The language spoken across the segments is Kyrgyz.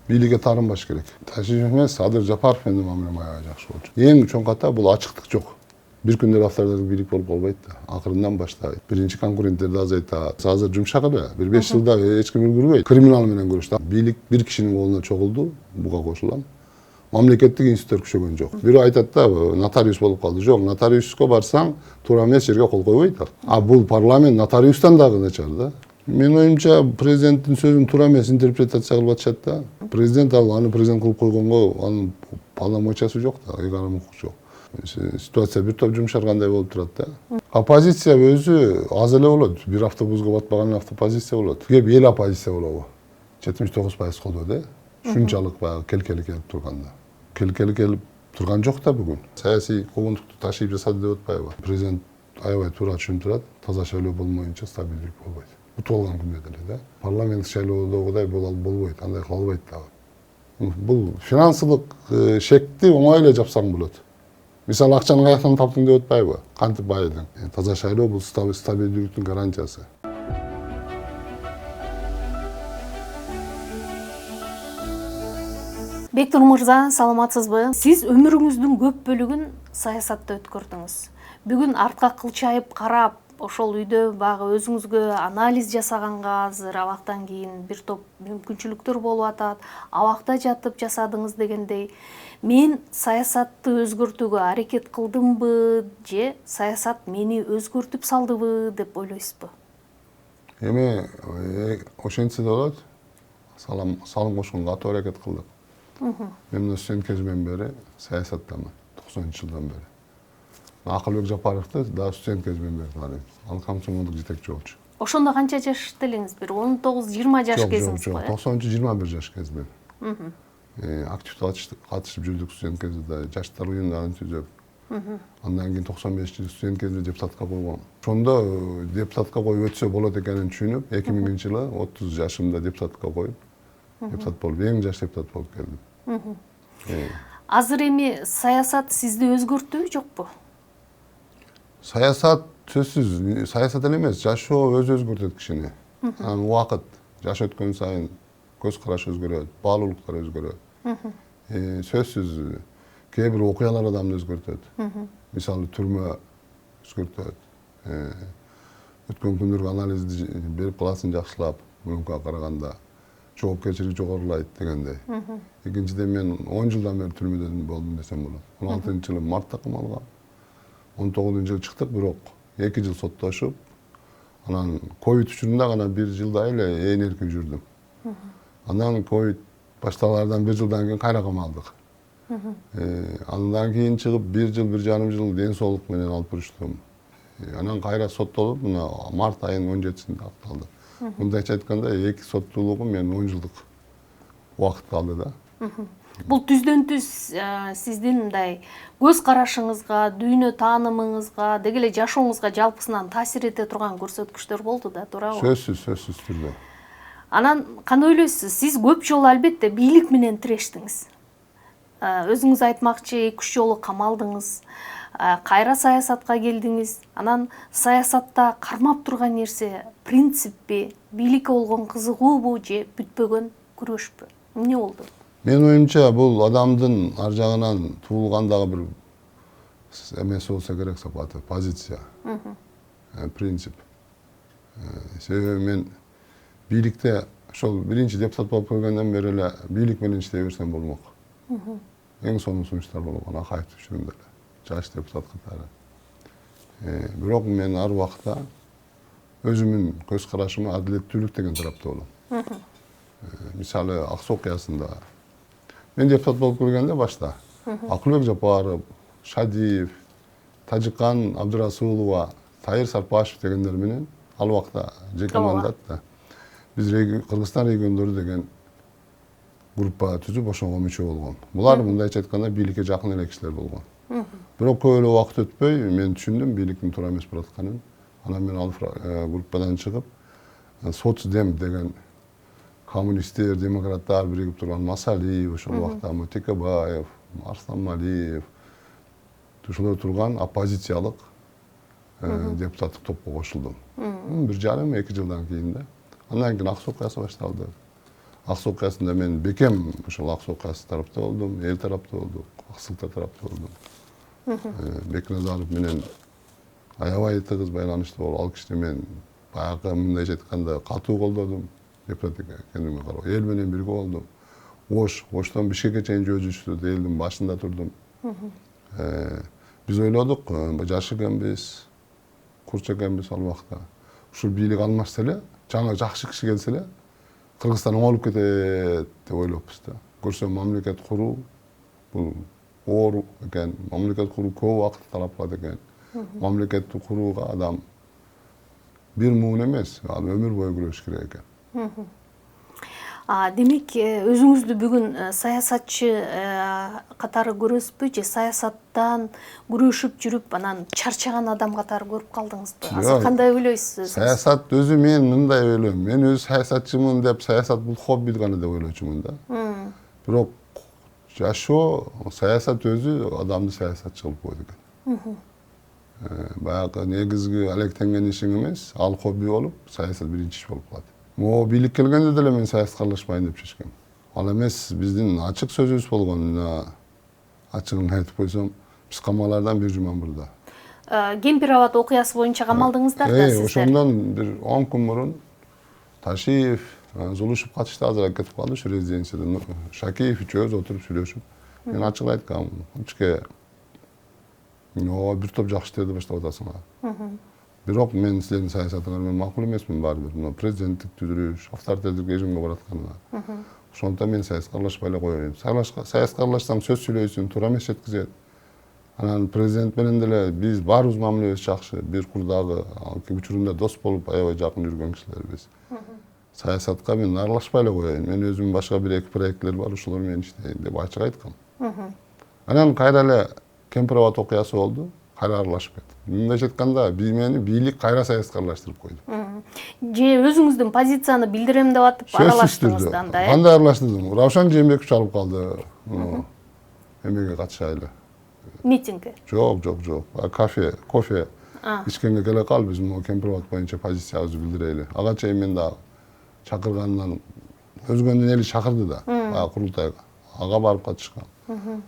бийликке таарынбаш керек. Ташкент эмес, Адыр Жапаров менен мамиле аябай жакшы болчу. Эң чоң ката бул ачыктык жок. Бир күндө автордук бийлик болуп калбайт да. Акырындан баштайт. Биринчи конкуренттерди азайтат. Азыр жумшак эле. Бир 5 жылда эч ким үлгүрбөйт. Криминал менен күрөштү. Бийлик бир кишинин колуна чогулду, буга кошулам. Мамлекеттик институттар күчөгөн жок. Бирөө айтат да, нотариус болуп калды. Жок, нотариуска барсаң, туура эмес жерге кол койбойт ал. А бул парламент нотариустан дагы начар да. Менин оюмча, президенттин сөзүн туура эмес интерпретация кылып атышат да. Президент аны президент кылып койгонго анын полномочиясы жок да, ыйгарым укук жок. Ситуация бир топ жумшаргандай болуп турат да. Оппозиция өзү аз эле болот. Бир автобусга батпаган оппозиция болот. Кеп эл оппозиция болобу? 79% колдоо да. Шунчалык баягы келкели келип турганда. Келкели келип турган жок да бүгүн. Саясий куугунтукту ташыйып жасады деп атпайбы? Президент аябай туура түшүнүп турат. Таза шайлоо болмоюнча стабилдүүлүк болбойт. Утулган күндө деле да. Парламенттик шайлоодогудай болбойт, андай калбайт дагы. Бул финансылык шекти оңой эле жапсаң болот. Мисалы акчаны каяктан таптың деп атпайбы? Кантип байыдың? Таза шайлоо бул стабилдүүлүктүн гарантиясы. Бектур мырза, саламатсызбы? Сиз өмүрүңүздүн көп бөлүгүн саясатта өткөрдүңүз. Бүгүн артка кылчайып карап, ошол үйдө багы өзүңүзгө анализ жасаганга азыр абактан кийин бир топ мүмкүнчүлүктөр болуп атат. Абакта жатып жасадыңыз дегендей, мен саясатты өзгөртүүгө аракет кылдымбы же саясат мени өзгөртүп салдыбы деп ойлойсузбу? Эми ошентсе да болот. Салым кошконго катуу аракет кылдык. Мен мына студент кезимден бери саясаттамын, 90-жылдан бери. Акылбек Жапаровду да студент кезимден бери тааныйм. Ал комсомолдук жетекчи болчу. Ошондо канча жашта элеңиз? Бир 19-20 жаш кезиңиз го? Жок, 90-21 жаш кезимен. Активдүү катышып жүрдүк студент кезинде, жаштар уюмдарын түзүп. Андан кийин 95 жыл студент кезинде депутатка болгом. Ошондо депутатка коюп өтсө болот экенин түшүнүп, 2000-жылы 30 жашымда депутатка коюп, депутат болуп, эң жаш депутат болуп келдим. Азыр эми саясат сизди өзгөрттүбү, жокпу? Саясат сөзсүз, саясат эле эмес, жашоо өзү өзгөртөт кишини. Убакыт, жаш өткөн сайын көз караш өзгөрөт, баалуулуктар өзгөрөт. Сөзсүз, кээ бир окуялар адамды өзгөртөт. Мисалы түрмө өзгөртөт. Өткөн күндөргү анализди берип каласың жакшылап, мурункуга караганда жоопкерчилик жогорулайт дегендей. Экинчиден, мен 10 жылдан бери түрмөдө болдум десем болот. 16-жылы мартта камалгам. 19-жылы чыктык, бирок 2 жыл соттошуп, анан ковид учурунда гана 1 жылдай эле ээн эркин жүрдүм. Анан ковид башталаардан 1 жылдан кийин кайра камалдык. Андан кийин чыгып 1 жыл, 1,5 жыл ден соолук менен алып буруштум. Анан кайра соттолуп, мына март айынын 17-синде акталды. Мындайча айтканда, 2 соттуулугум мен 10 жылдык убакыт калды да. Бул түздөн түз сиздин мындай көз карашыңызга, дүйнө таанымыңызга, деги эле жашооңузга жалпысынан таасир эте турган көрсөткүчтөр болду да, туурабы? Сөзсүз түрдө. Анан кандай ойлойсуз? Сиз көп жолу албетте бийлик менен тирештиңиз. Өзүңүз айтмакчы, 2-3 жолу камалдыңыз. Кайра саясатка келдиңиз. Анан саясатта кармап турган нерсе принциппи, бийликке болгон кызыгуубу же бүтпөгөн күрөшпү? Эмне болду? Менин оюмча, бул адамдын ар жагынан туулгандагы бир эмеси болсо керек сапаты, позиция, принцип. Себеби мен бийликте ошол биринчи депутат болуп келгенден бери эле бийлик менен иштей берсем болмок. Эң сонун сунуштар болгон Акаев түшүрүндө эле, жаш депутат катары. Бирок мен ар убакта өзүмдүн көз карашыма адилеттүүлүк деген тарапта болом. Мисалы, Ак Суу окуясында мен депутат болуп келгенде башта Акылбек Жапаров, Шадиев, Тажикан Абдырасулова, Тайыр Сарпашев дегендер менен ал убакта жеке мандатта биз Кыргызстан региондору деген группа түзүп ошого мүчө болгон. Булар мындайча айтканда бийликке жакын эле кишилер болгон. Бирок көп эле убакыт өтпөй мен түшүндүм бийликтин туура эмес баратканын. Анан мен ал группадан чыгып, Соцдем деген коммунисттер, демократтар биригип турган Масалиев, ошол убакта Текебаев, Арслан Малиев, ушулар турган оппозициялык депутаттык топко кошулдум. 1,5-2 жылдан кийин да. Андан кийин Ак Суу окуясы башталды. ак суу окуясында мен бекем ошол ак суу окуясы тарапта болдум, эл тарапта болдук, аксыздыктар тарапта болдум. Бекназаров менен аябай тыгыз байланышта болуп, ал кишини мен баягы мындайча айтканда катуу колдодум. Депутат экенимге карап, эл менен бирге болдум. Оштон Бишкекке чейин жөө жүрүштү, элдин башында турдум. Биз ойлодук, жаш экенбиз, курч экенбиз ал убакта. Ушул бийлик алмашса эле, жаңы жакшы киши келсе эле, Кыргызстан оңолуп кетет деп ойлоппуз да. Көрсөм мамлекет куруу бул оор экен, мамлекет куруу көп убакыт талап кылат экен. Мамлекетти курууга адам бир муун эмес, ал өмүр бою күрөш керек экен. Демек, өзүңүздү бүгүн саясатчы катары көрөсүзбү же саясаттан күрөшүп жүрүп анан чарчаган адам катары көрүп калдыңызбы? Азыр кандай ойлойсуз? Саясат өзү мен мындай ойлойм. Мен өзү саясатчымын деп, саясат бул хобби гана деп ойлочумун да. Бирок жашоо, саясат өзү адамды саясатчы кылып койду экен. Баягы негизги алектенген ишиң эмес, ал хобби болуп, саясат биринчи иш болуп калат. Могу бийлик келгенде деле мен саясатка аралашпайын деп чечкем. Ал эмес биздин ачык сөзүбүз болгон. Ачыгын айтып койсом, биз камалардан бир жума мурда. Кемпир абад окуясы боюнча камалдыңыздар да сиздер? Ошондон бир 10 күн мурун Ташиев, Зулушев катышты, азыр кетип калды ушу резиденциядан. Шакеев үчөөбүз отуруп сүйлөшүп, мен ачык айткам, Учке бир топ жакшы иштерди баштап атасыңар. Бирок мен силердин саясатыңар менен макул эмесмин баары бир. Президенттик түзүлүш, авторитеттик режимге баратканына. Ошондуктан мен саясатка аралашпай эле коеюн. Саясатка аралашсам сөз сүйлөйсүң, туура эмес жеткизет. Анан президент менен деле биз баарыбыз мамилебиз жакшы, бир курдагы учурунда дос болуп аябай жакын жүргөн кишилербиз. Саясатка мен аралашпай эле коеюн. Мен өзүмдүн башка бир эки проекттер бар, ошолор менен иштейин деп ачык айткам. Анан кайра эле Кемпир абад окуясы болду, кайра аралашып кеттим. Мындайча айтканда, мени бийлик кайра саясатка аралаштырып койду. Же өзүңүздүн позицияны билдирем деп атып аралаштыңыз да анда? Кандай аралаштырдым? Равшан Жээнбеков чалып калды. Эмеге катышайлы. Митингге? Жок. Кофе ичкенге келе кал, биз могу Кемпир абад боюнча позициябызды билдирели. Ага чейин мен да чакыргандан өзгөнүн эли чакырды да, курултайга. Ага барып катышкам.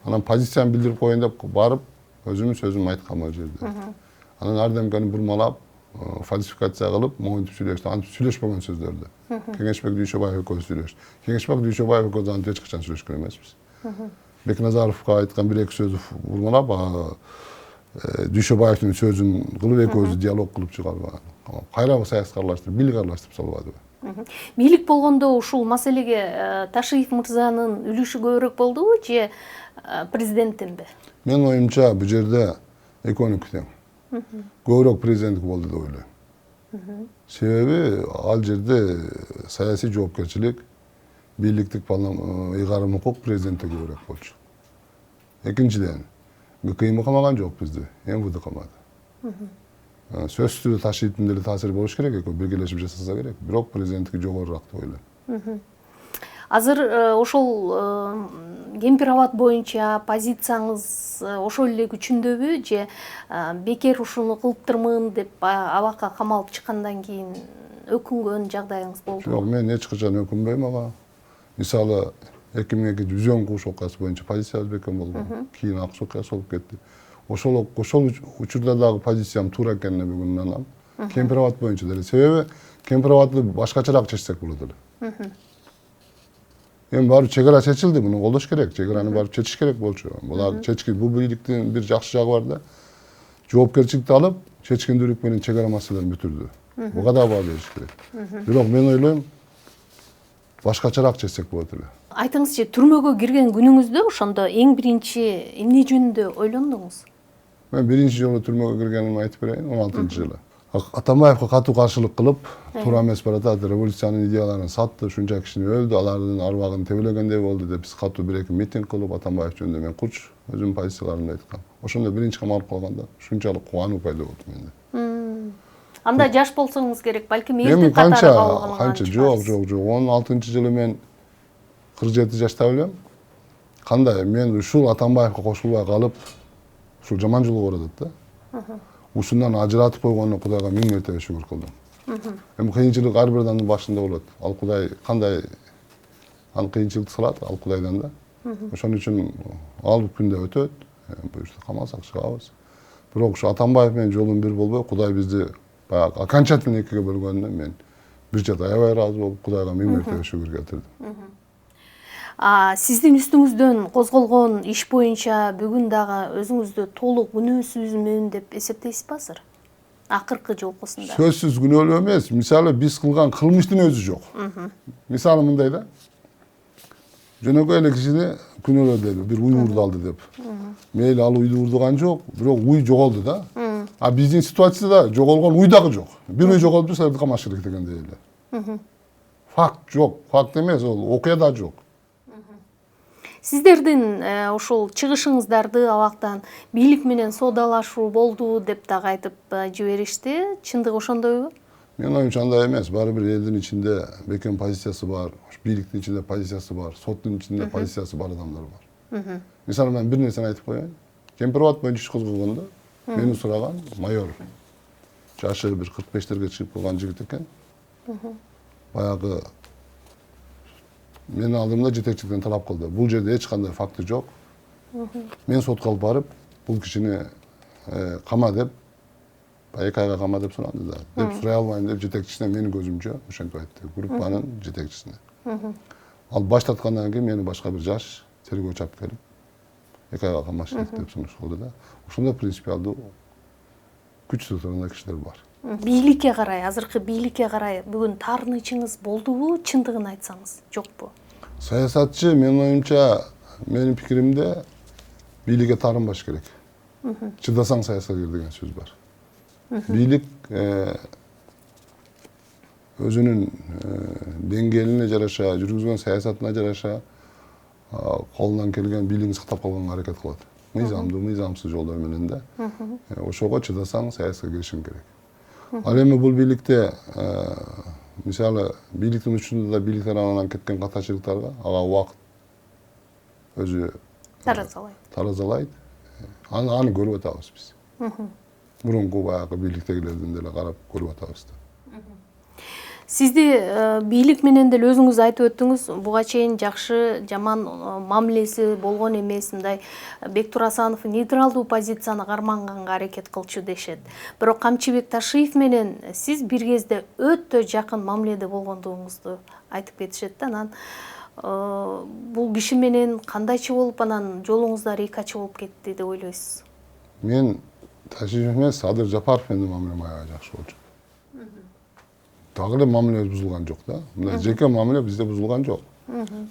Анан позициямды билдирип коеюн деп барып, өзүмдүн сөзүмдү айткам ал жерде. Анан ар демкени бурмалап, фальсификация кылып, моюнтуп сүйлөштү. Антип сүйлөшпөгөн сөздөрдү. Кеңешбек Дүйшөбаев экөөбүз сүйлөштүк. Кеңешбек Дүйшөбаев экөөбүз антип эч качан сүйлөшкөн эмеспиз. Бекназаровго айткан бир эки сөздү бурмалап, Дүйшөбаевдин сөзүн кылып экөөбүз диалог кылып чыгарып, кайра саясатка аралаштырып, бийлик аралаштырып салбадыбы. Бийлик болгондо ушул маселеге Ташиев мырзанын үлүшү көбүрөөк болдубу же президенттинби? Мен оюмча бул жерде экөөнүкү тең. Көбүрөөк президенттик болду деп ойлойм. Себеби ал жерде саясий жоопкерчилик, бийликтик ыйгарым укук президентте көбүрөөк болчу. Экинчиден, ГКИМ камаган жок бизди, МВД камады. Сөзсүз Ташиевдин деле таасири болуш керек, экөө биргелешип жасаса керек. Бирок президенттики жогорураак деп ойлойм. Азыр ошол Кемпир абад боюнча позицияңыз ошол эле күчүндөбү же бекер ушуну кылыптырмын деп абакка камалып чыккандан кийин өкүнгөн жагдайыңыз болдубу? Жок, мен эч качан өкүнбөйм ага. Мисалы 2002 Үзөң куш окуясы боюнча позициябыз бекем болгон. Кийин Ак суу окуясы болуп кетти. Ошол учурда дагы позициям туура экенине бүгүн инанам. Кемпир абад боюнча деле. Себеби Кемпир абадты башкачараак чечсек болот эле. Эми барып чегара чечилди, муну колдош керек. Чегараны барып чечиш керек болчу. Булар чечки, бул бийликтин бир жакшы жагы бар да. Жоопкерчиликти алып, чечкендүүлүк менен чегара маселелерин бүтүрдү. Буга да баа бериш керек. Бирок мен ойлойм, башкачараак чечсек болот эле. Айтыңызчы, түрмөгө кирген күнүңүздө ошондо эң биринчи эмне жөнүндө ойлондуңуз? Мен биринчи жолу түрмөгө киргенимди айтып берейин, 16-жылы. Атамбаевга катуу каршылык кылып, туура эмес баратат, революциянын идеяларын сатты, шунча кишини өлдү, алардын арбагын тебелегендей болду деп биз катуу бир-эки митинг кылып, Атамбаев жөнүндө мен курч өзүмдүн позицияларымды айткам. Ошондо биринчи камалып калганда ушунчалык кубануу пайда болду менде. Анда жаш болсоңуз керек, балким элдин катары калган. Канча, жок. 16-жылы мен 47 жашта элем. Кандай, мен ушул Атамбаевга кошулбай калып, ушул жаман жолго баратат да. Ушундан ажыратып койгонуна Кудайга 1000 мәртебе шүгүр кылдым. Эми кыйынчылык ар бир адамдын башында болот. Ал Кудай кандай Ал кыйынчылыкты салат, ал Кудайдан да. Ошон үчүн ал күндө өтөт. Буюрса камалсак чыгабыз. Бирок ушу Атамбаев менен жолум бир болбой, Кудай бизди баягы окончательно экиге бөлгөнүнө мен бир жат аябай ыраазы болуп, Кудайга миң мертебе шүгүр келтирдим. Сиздин үстүңүздөн козголгон иш боюнча бүгүн дагы өзүңүздү толук күнөөсүзмүн деп эсептейсизби азыр? Акыркы жолкусунда. Сөзсүз күнөөлүү эмес. Мисалы биз кылган кылмыштын өзү жок. Мисалы мындай да. Жөнөкөй эле кишини күнөөлөдү, бир уй урду алды деп. Мейли ал уйду урдуган жок, бирок уй жоголду да. А биздин ситуацияда жоголгон уй дагы жок. Бир уй жоголуп турса камаш керек дегендей эле. Факт жок, факт эмес, ол окуя да жок. Сиздердин ошол чыгышыңыздарды абактан бийлик менен соодалашуу болду деп дагы айтып жиберишти. Чындыгы ошондойбу? Менин оюмча андай эмес. Баары бир элдин ичинде бекем позициясы бар, бийликтин ичинде позициясы бар, соттун ичинде позициясы бар адамдар бар. Мисалы мен бир нерсени айтып коеюн. Кемпирбат боюнча иш козгогондо мени сураган майор. Жашы бир 45-терге чыгып калган жигит экен. Баягы менин алдымда жетекчиликтен талап кылды. Бул жерде эч кандай факты жок. Мен сотко алып барып, бул кишини кама деп, 2 айга кама деп сурады да. Деп сурай албайм деп жетекчисине менин көзүмчө ошентип айтты. Группанын жетекчисине. Ал баш тарткандан кийин мени башка бир жаш тергөөчү алып келип 2 айга камаш деп сунушталды да. Ошондо принципиалдуу күчтүү турган кишилер бар. Бийликке карай, азыркы бийликке карай бүгүн таарынычыңыз болдубу, чындыгын айтсаңыз, жокпу? Саясатчы менин оюмча, менин пикиримде бийликке таарынбаш керек. Чыдасаң саясаткер деген сөз бар. Бийлик өзүнүн деңгээлине жараша, жүргүзгөн саясатына жараша колунан келген бийлигин сактап калганга аракет кылат. Мыйзамдуу, мыйзамсыз жолдор менен да. Ошого чыдасаң саясатка киришиң керек. Ал эми бул бийликте мисалы бийликтин учурунда да бийлик тарабынан кеткен катачылыктарга ага убакыт өзү таразалайт. Аны көрүп атабыз биз. Мурунку баягы бийликтегилердин деле карап көрүп атабыз да. Сизди бийлик менен деле өзүңүз айтып өттүңүз, буга чейин жакшы, жаман мамилеси болгон эмес, мындай Бектур Асанов нейтралдуу позицияны карманганга аракет кылчу дешет. Бирок Камчыбек Ташиев менен сиз бир кезде өтө жакын мамиледе болгондугуңузду айтып кетишет да. Анан бул киши менен кандайчы болуп анан жолуңуздар эки ачы болуп кетти деп ойлойсуз? Мен Ташиев эмес, Садыр Жапаров менен мамилем аябай жакшы болчу. Дагы эле мамиле бузулган жок да. Мындай жеке мамиле бизде бузулган жок.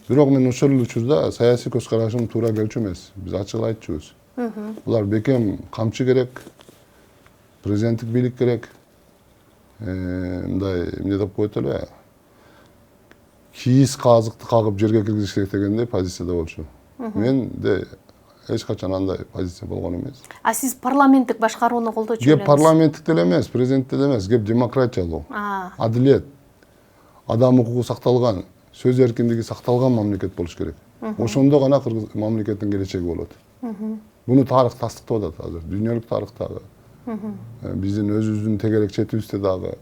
Бирок мен ошол эле учурда саясий көз карашым туура келчү эмес. Биз ачык айтчубуз. Булар бекем камчы керек, президенттик бийлик керек. Мындай эмне деп коет эле, кийиз казыкты кагып жерге киргизиш керек дегендей позицияда болчу. Мен де эч качан андай позиция болгон эмес. А сиз парламенттик башкарууну колдочу белеңиз? Кеп парламенттик деле эмес, президенттик деле эмес, кеп демократиялуу, адилет, адам укугу сакталган, сөз эркиндиги сакталган мамлекет болуш керек. Ошондо гана кыргыз мамлекеттин келечеги болот. Буну тарых тастыктап атат азыр, дүйнөлүк тарыхтагы. Биздин өзүбүздүн тегерекчетибизде дагы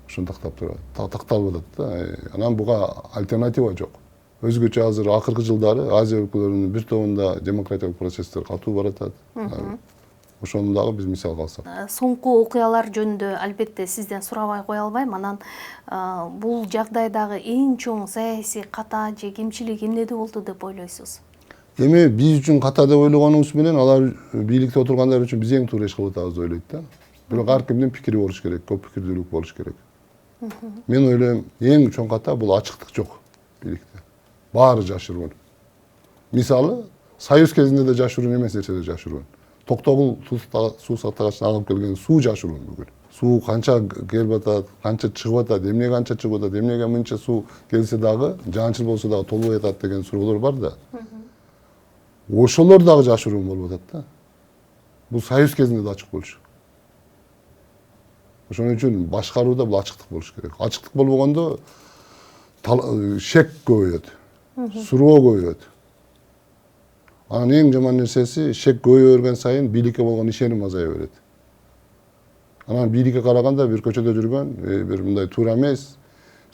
ошону такталып атат да. Анан буга альтернатива жок. Өзгөчө азыр акыркы жылдары Азия өлкөлөрүнүн бир тобунда демократиялык процесстер катуу баратат. Ошону дагы биз мисалга алсак. Соңку окуялар жөнүндө албетте сизден сурабай кое албайм. Анан бул жагдайдагы эң чоң саясий ката же кемчилик эмнеде болду деп ойлойсуз? Эми биз үчүн ката деп ойлогонубуз менен алар бийликте отургандар үчүн биз эң туура иш кылып атабыз деп ойлойт да. Бирок ар кимдин пикири болуш керек, көп пикирдүүлүк болуш керек. Мен ойлойм, эң чоң ката бул ачыктык жок бийликте. Баары жашыруун. Мисалы, Союз кезинде де жашыруун эмес нерседе жашыруун. Токтогул суу сактагычына агып келген суу жашыруун бүгүн. Суу канча келип атат, канча чыгып атат, эмнеге канча чыгып атат, эмнеге мынча суу келсе дагы, жаанчыл болсо дагы толбой атат деген суроолор бар да. Ошолор дагы жашыруун болуп атат да. Бул Союз кезинде да ачык болчу. Ошон үчүн башкарууда бул ачыктык болуш керек. Ачыктык болбогондо шек көбөйөт. Суроо көбөйөт. Анан эң жаман нерсеси шек көбөйө берген сайын бийликке болгон ишеним азая берет. Анан бийликке караганда бир көчөдө жүргөн, бир мындай туура эмес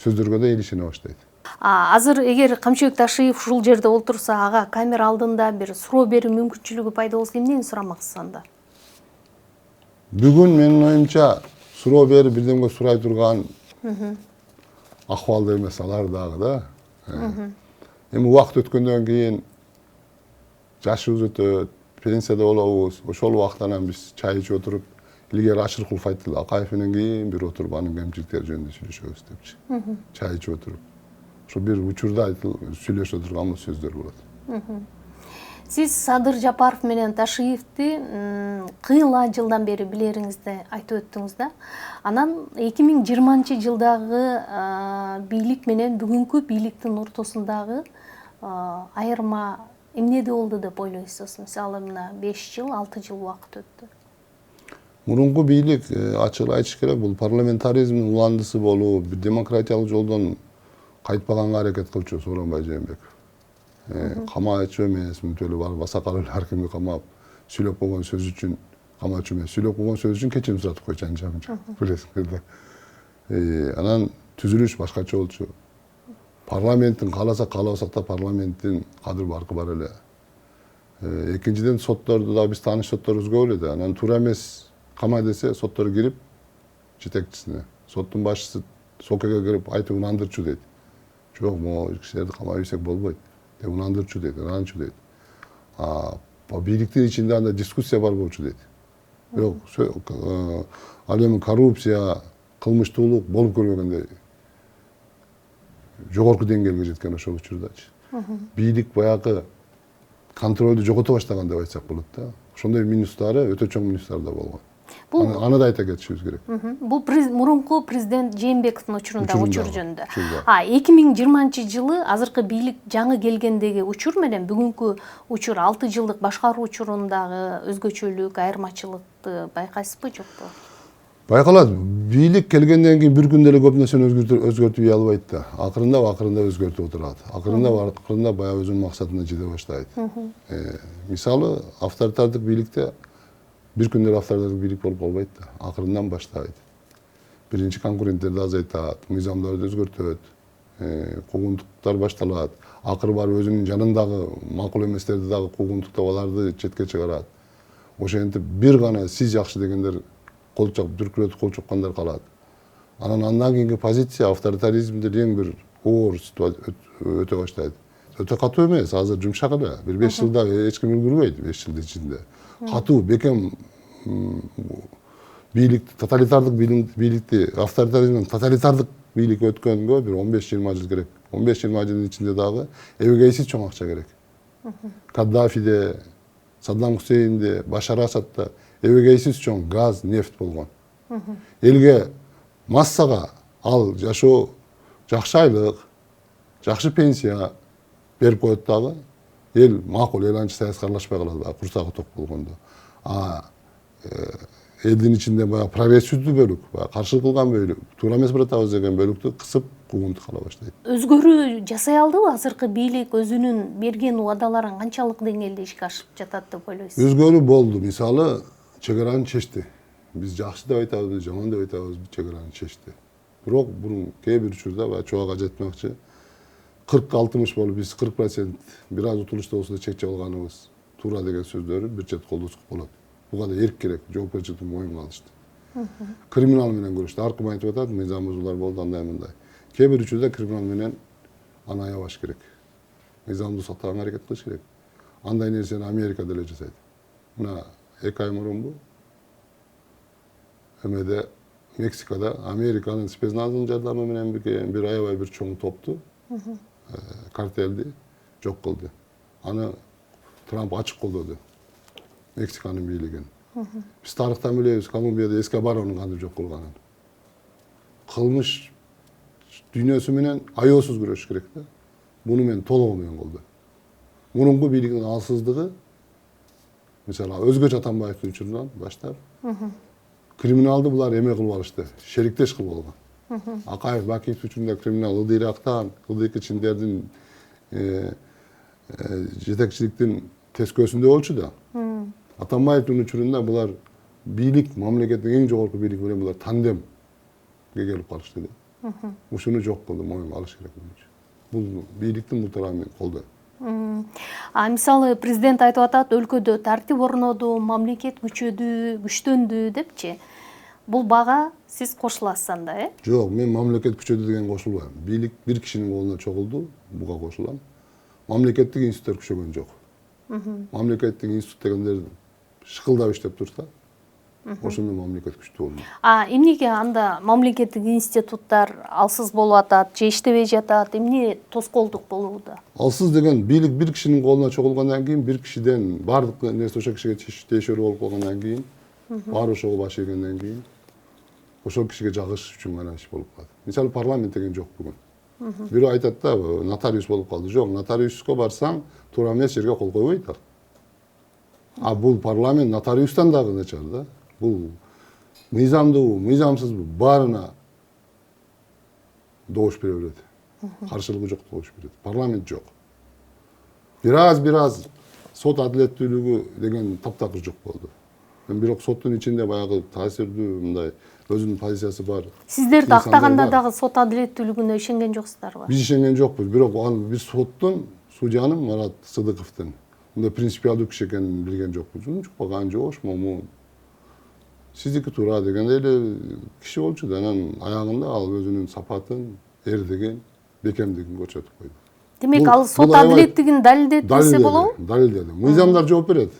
сөздөргө да эл ишене баштайт. Азыр эгер Камчыбек Ташиев ушул жерде олтурса, ага камера алдында бир суроо берүү мүмкүнчүлүгү пайда болсо эмнени сурамаксыз анда? Бүгүн менин оюмча суроо берип бирдемге сурай турган акыбалда эмес алар дагы да. Эми убакыт өткөндөн кийин жашыбыз өтөт, пенсияда болобуз. Ошол убактан биз чай ичип отуруп, илгери Ашыркулов айтты, Акаев менен кийин бир отуруп анын кемчиликтери жөнүндө сүйлөшөбүз депчи. Чай ичип отуруп. Ошо бир учурда сүйлөшө турган сөздөр болот. Сиз Садыр Жапаров менен Ташиевди кыйла жылдан бери билериңизди айтып өттүңүз да. Анан 2020-жылдагы бийлик менен бүгүнкү бийликтин ортосундагы айырма эмнеде болду деп ойлойсуз? Мисалы мына 5 жыл, 6 жыл убакыт өттү. Мурунку бийлик, ачык айтыш керек, бул парламентаризмдин уландысы болуп, бир демократиялык жолдон кайтпаганга аракет кылчу Сооронбай Жээнбеков. Камаачу эмес, мүнтөлүп барып Басакал эле ар кимди камап, сүйлөп койгон сөз үчүн камаачу эмес, сүйлөп койгон сөз үчүн кечирим суратып койчу анча-мынча. Билесиңер да. Анан түзүлүш башкача болчу. Парламенттин кааласак каалабасак да парламенттин кадыр баркы бар эле. Экинчиден сотторду да биз тааныш соттор өзгөргөн эле да. Анан туура эмес кама десе соттор кирип жетекчисине. Соттун башчысы сокеге кирип айтып унандырчу дейт. Жок, могу кишилерди камап ийсек болбойт. Деп унандырчу дейт, ынанчу дейт. Бийликтин ичинде анда дискуссия бар болчу дейт. Жок, ал эми коррупция, кылмыштуулук болуп көрбөгөндөй жогорку деңгээлге жеткен ошол учурдачы. Бийлик баягы контролду жогото баштаган деп айтсак болот да. Ошондой минустары, өтө чоң минустар да болгон. Аны да айта кетишибиз керек. Бул мурунку президент Жээнбековдун учурунда учур жөнүндө. 2020-жылы азыркы бийлик жаңы келгендеги учур менен бүгүнкү учур 6 жылдык башкаруу учурундагы өзгөчөлүк, айырмачылыкты байкайсызбы, жокпу? Байкалат, бийлик келгенден кийин бир күндө эле көп нерсени өзгөртүп албайт да. Акырында өзгөртүп отурат. Акырында баягы өзүнүн максатына жете баштайт. Мисалы, авторитардык бийликте бир күндө авторитардык бийлик болуп калбайт да. Акырындан баштайт. Биринчи конкуренттерди азайтат, мыйзамдарды өзгөртөт, куугунтуктар башталат. Акыры барып өзүнүн жанындагы макул эместерди дагы куугунтуктап аларды четке чыгарат. Ошентип бир гана сиз жакшы дегендер дүркүрөтүп кол чапкандар калат. Андан кийинки позиция авторитаризмде эң бир оор өтө баштайт. Өтө катуу эмес, азыр жумшак эле. Бир 5 жылда эч ким үлгүрбөйт, 5 жылдын ичинде. Катуу, бекем бийликти, тоталитардык бийликти, авторитаризмден тоталитардык бийликке өткөнгө бир 15-20 жыл керек. 15-20 жылдын ичинде дагы эбегейсиз чоң акча керек. Каддафиде, Саддам Хусейнде, Башар Асадда эбегейсиз чоң газ, нефть болгон. Элге массага ал жашоо, жакшы айлык, жакшы пенсия берип коет дагы. Эл макул, эл анча саясатка аралашпай калат, курсагы ток болгондо. Элдин ичинде баягы прогрессивдүү бөлүк, каршылык кылган бөлүк, туура эмес баратабыз деген бөлүктү кысып куугунтук кала баштайт. Өзгөрүү жасай алдыбы? Азыркы бийлик өзүнүн берген убадаларын канчалык деңгээлде ишке ашырып жатат деп ойлойсуз? Өзгөрүү болду. Мисалы, чегараны чечти. Биз жакшы деп айтабыз, жаман деп айтабыз, чегараны чечти. Бирок мурун кээ бир учурда чоага жетмекчи 40-60 болуп биз 40% бир аз утулушта болсо да чечип алганыбыз туура деген сөздөрү бир чет колдосук болот. Буга да эрк керек, жоопкерчиликти моюнга алышты. Криминал менен көрүштү. Ар ким айтып атат, мыйзам бузуулар болду, андай мындай. Кээ бир учурда криминал менен аны аябаш керек. Мыйзамды сактаганга аракет кылыш керек. Андай нерсени Америка деле жасайт. Мына 2 ай мурунбу эмеде Мексикада Американын спецназынын жардамы менен бир аябай бир чоң топту, картелди жок кылды. Аны Трамп ачык колдоду. Мексиканын бийлигин. Биз тарыхтан билебиз, Колумбияда Эскобаровдун кантип жок кылганын. Кылмыш дүйнөсү менен аеосуз күрөшүш керек да. Муну мен толугу менен колдойм. Мурунку бийликтин алсыздыгы, мисалы Өзгөч Атамбаевдин учурунан баштап, криминалды булар эме кылып алышты, шериктеш кылып алган. Акаев, Бакиев учурунда криминал Ылдыйрактан, Ылдыйкы Чиндердин жетекчиликтин тескөөсүндө болчу да. Атамбаевдин учурунда булар бийлик, мамлекеттин эң жогорку бийлиги менен булар тандемге келип калышты да. Ушуну жок кылды, моюнга алыш керек. бул бийликтин бул тарабы колдойм. Мисалы президент айтып атат, өлкөдө тартип орноду, мамлекет күчтөндү депчи. Бул бага сиз кошуласыз анда, Жок, мен мамлекет күчөдү деген кошулбайм. Бийлик бир кишинин колуна чогулду, буга кошулам. Мамлекеттик институттар күчөгөн жок. Мамлекеттик институт дегендер шыкылдап иштеп турса, ошондо мамлекет күчтүү болмок. Эмнеге анда мамлекеттик институттар алсыз болуп атат, же иштебей жатат, эмне тоскоолдук болууда? Алсыз деген бийлик бир кишинин колуна чогулгандан кийин, бир кишиден баардык нерсе ошол кишиге тиешелүү болуп калгандан кийин, баары ошого баш ийгенден кийин, ошол кишиге жагыш үчүн гана иш болуп калат. Мисалы парламент деген жок бүгүн. Бирөө айтат да, нотариус болуп калды. Жок, нотариуска барсаң, туура эмес жерге кол койбойт ал. Бул парламент нотариустан дагы начар да. Бул мыйзамдуубу, мыйзамсызбы, баарына добуш бере берет. Каршылыгы жок добуш берет. Парламент жок. Бир аз сот адилеттүүлүгү деген таптакыр жок болду. Бирок соттун ичинде баягы таасирдүү мындай өзүнүн позициясы бар. Сиздерди актаганда дагы сот адилеттүүлүгүнө ишенген жоксуздарбы? Биз ишенген жокпуз. Бирок бир соттун, судьянын Марат Сыдыковдун мындай принципиалдуу киши экенин билген жокпуз. Жукпаган жоош момун. Сиздики туура дегенде эле киши болчу да. Анан аягында ал өзүнүн сапатын, эрдигин, бекемдигин көрсөтүп койду. Демек ал сот адилеттигин далилдеди десе болобу? Далилдеди. Мыйзамдар жооп берет.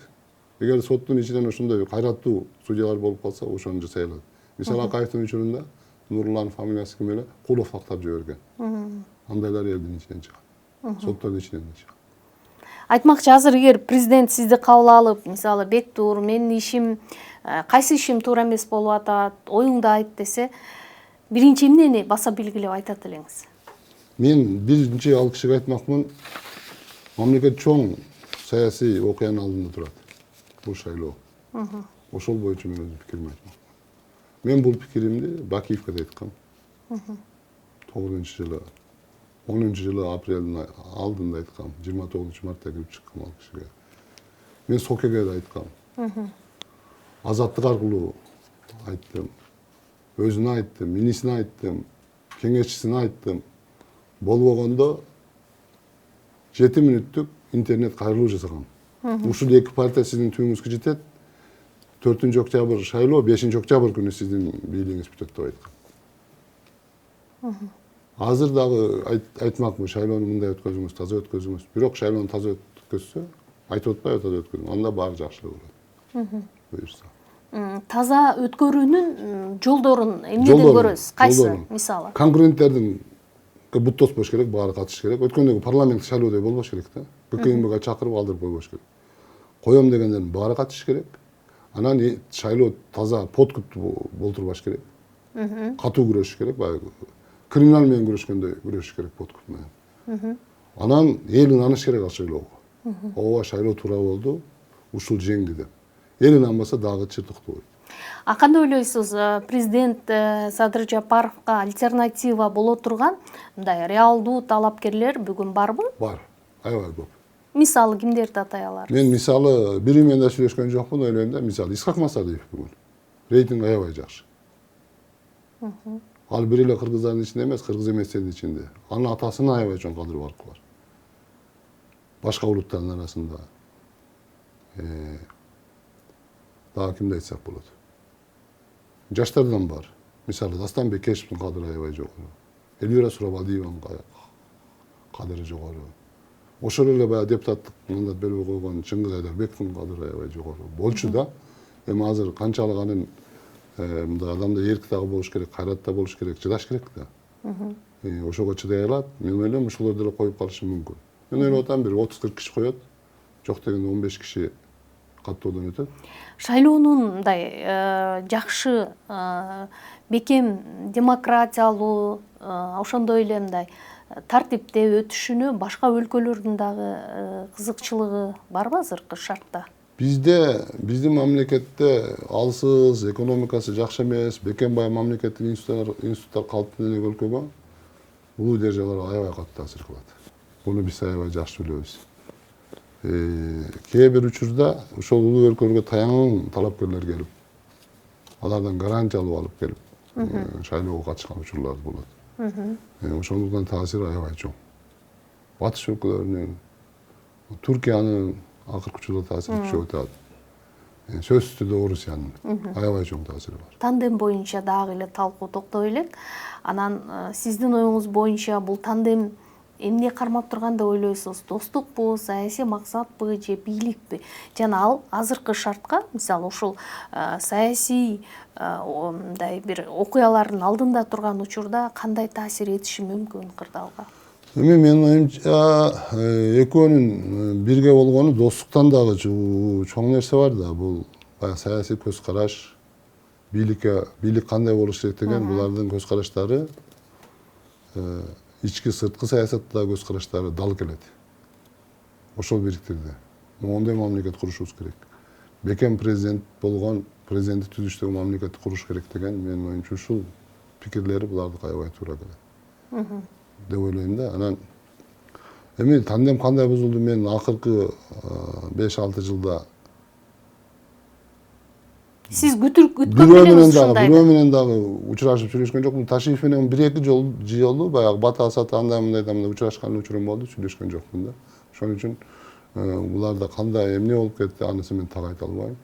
Эгер соттун ичинен ошондой кайраттуу судьялар болуп калса, ошону жасай алат. Мисалы Акаевдин учурунда Нурлан фамилиясы ким эле Кулов тактап жиберген. Андайлар элдин ичинен чыгат. Соттордун ичинен чыгат. Айтмакчы, азыр эгер президент сизди кабыл алып, мисалы Бектур, менин ишим, кайсы ишим туура эмес болуп атат, оюңду айт десе, биринчи эмнени баса белгилеп айтат элеңиз? Мен биринчи ал кишиге айтмакмын, мамлекет чоң саясий окуянын алдында турат. Бул шайлоо. Ошол боюнча мен өзүм пикиримди айтмакмын. Мен бул пикиримди Бакиевке да айткам. 9-жылы, 10-жылы апрелдин алдында айткам. 29-мартта кирип чыккам ал кишиге. Мен Сокеге да айткам. Азаттык аркылуу айттым. Өзүнө айттым, минисине айттым, кеңешчисине айттым. Болбогондо 7 мүнөттүк интернет кайрылуу жасагам. Ушул эки партия сиздин түбүңүзгө жетет. 4-октябрь шайлоо, 5-октябрь күнү сиздин бийлигиңиз бүтөт деп айткам. Азыр дагы айтмакмын, шайлоону мындай өткөзүңүз, таза өткөзүңүз. Бирок шайлоону таза өткөзсө, айтып атпайбы таза өткөзүң, анда баары жакшылык болот. Буюрса. Таза өткөрүүнүн жолдорун эмнеден көрөсүз? Кайсы мисалы? Конкуренттердин бут тоспош керек, баары катышыш керек. Өткөндөгү парламенттик шайлоодой болбош керек да. ККМБга чакырып алдырып койбош керек. Коем дегендердин баары катышыш керек. Анан шайлоо таза подкуп болтурбаш керек. Катуу күрөшүш керек, баягы криминал менен күрөшкөндөй күрөшүш керек подкуп менен. Анан эл ынаныш керек ал шайлоого. Ооба, шайлоо туура болду, ушул жеңди деп. Эл ынанбаса дагы чыртыктуу болот. Кандай ойлойсуз, президент Садыр Жапаровго альтернатива боло турган мындай реалдуу талапкерлер бүгүн барбы? Бар, аябай көп. Мисалы кимдерди атай аларсыз? Мен мисалы бири менен да сүйлөшкөн жокмун, ойлойм да, мисалы Исхак Масалиев бүгүн. Рейтинг аябай жакшы. Ал бир эле кыргыздардын ичинде эмес, кыргыз эместердин ичинде. Анын атасынын аябай чоң кадыр баркы бар. Башка улуттардын арасында дагы кимди айтсак болот. Жаштардан бар. Мисалы Дастан Бекешевдин кадыры аябай жогору. Элвира Сурабалиеванын кадыры жогору. Ошол эле баягы депутаттык мандат бербей койгон Чыңгыз Айдарбековдун кадыры аябай жогору. Болчу да. Эми азыр канчалык анын мындай адамда эрк дагы болуш керек, кайрат да болуш керек, чыдаш керек да. Ошого чыдай алат. Мен ойлойм ошолор деле коюп калышы мүмкүн. Мен ойлоп атам, бир 30-40 киши коет. Жок дегенде 15 киши каттоодон өтөт. Шайлоонун мындай жакшы, бекем, демократиялуу, ошондой эле мындай тартипте өтүшүнө башка өлкөлөрдүн дагы кызыкчылыгы барбы азыркы шартта? Биздин мамлекетте алсыз, экономикасы жакшы эмес, бекем бай мамлекеттик институттар калыптуу өлкөгө бул идеялар аябай катуу таасир кылат. Буну биз аябай жакшы билебиз. Кээ бир учурда ошол улуу өлкөлөргө таянган талапкерлер келип, алардан гарантия алып келип, шайлоого катышкан учурлар болот. Ошондуктан таасири аябай чоң. батыш өлкөлөрүнүн, Түркиянын акыркы учурда таасири күчөп атат. Сөзсүз түрдө Орусиянын аябай чоң таасири бар. Тандем боюнча дагы эле талкуу токтоп элек. Анан сиздин оюңуз боюнча бул тандем эмне кармап турган деп ойлойсуз? Достукпу, саясий максатпы же бийликпи? Жана ал азыркы шартка, мисалы ушул саясий мындай бир окуялардын алдында турган учурда кандай таасир этиши мүмкүн кырдаалга? Эми менин оюмча экөөнүн бирге болгону достуктан дагы чоң нерсе бар да. Бул баягы саясий көз караш, бийлик кандай болуш керек деген булардын көз караштары ички сырткы саясатта көз караштары дал келет. Ошол бириктирди. Моундай мамлекет курушубуз керек. Бекем президент болгон, президенттик түзүштөгү мамлекетти куруш керек деген менин оюмча ушул пикирлери булардыкы аябай туура келет. Деп ойлойм да. Анан эми тандем кандай бузулду? Мен акыркы 5-6 жылда Сиз күткөн бирөө элеңиз ушундай. менен дагы учурашып сүйлөшкөн жокмун. Ташиев менен 1-2 жолу баягы бата сата андай мындай учурашкан учурум болду, сүйлөшкөн жокмун да. Ошон үчүн буларда кандай эмне болуп кетти, анысы мен так айта албайм.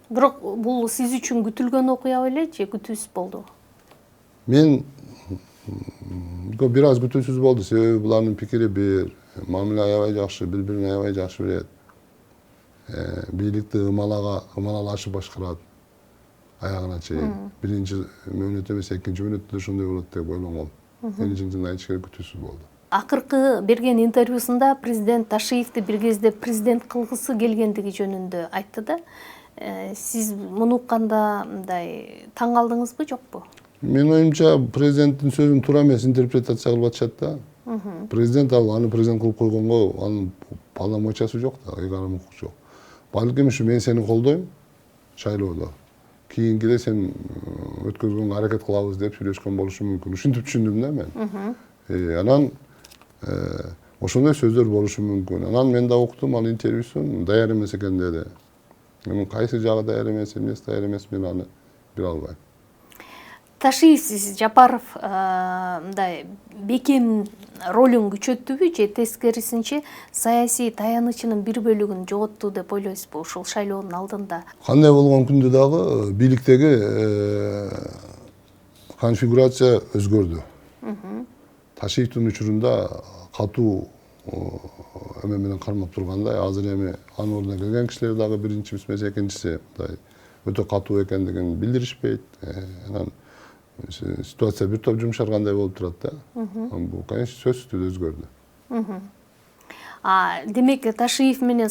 Бирок бул сиз үчүн күтүлгөн окуя беле же күтүүсүз болду? Мен бир аз күтүүсүз болду. Себеби булардын пикири бир, мамиле аябай жакшы, бири-бирин аябай жакшы билет. Бийликти ымалалашып башкарат аягына чейин. Биринчи мөөнөт эмес, экинчи мөөнөттө ошондой болот деп ойлонгом. Эми чын айтыш керек, күтүүсүз болду. Акыркы берген интервьюсунда президент Ташиевди бир кезде президент кылгысы келгендиги жөнүндө айтты да. Сиз муну укканда мындай таң калдыңызбы, жокпу? Менин оюмча президенттин сөзүн туура эмес интерпретация кылып атышат да. Президент аны президент кылып койгонго анын полномочиясы жок да, ыйгарым укук жок. Балким ушу мен сени колдойм шайлоодо. Кийинкиде сен өткөзгөнгө аракет кылабыз деп сүйлөшкөн болушу мүмкүн. Ушинтип түшүндүм да мен. Анан ошондой сөздөр болушу мүмкүн. Анан мен да уктум ал интервьюсун, даяр эмес экен деди. Эми кайсы жагы даяр эмес, эмнеси даяр эмес, мен аны биле албайм. Ташиев Жапаров мындай бекем ролун күчөттүбү же тескерисинче саясий таянычынын бир бөлүгүн жоготту деп ойлойсузбу ушул шайлоонун алдында? Кандай болгон күндө дагы бийликтеги конфигурация өзгөрдү. Ташиевдин учурунда катуу эме менен кармап тургандай, азыр эми анын ордуна келген кишилер дагы биринчи эмес, экинчиси мындай өтө катуу экендигин билдиришпейт. Анан ситуация бир топ жумшаргандай болуп турат да. Бул, конечно, сөзсүз түрдө өзгөрдү. Демек, Ташиев менен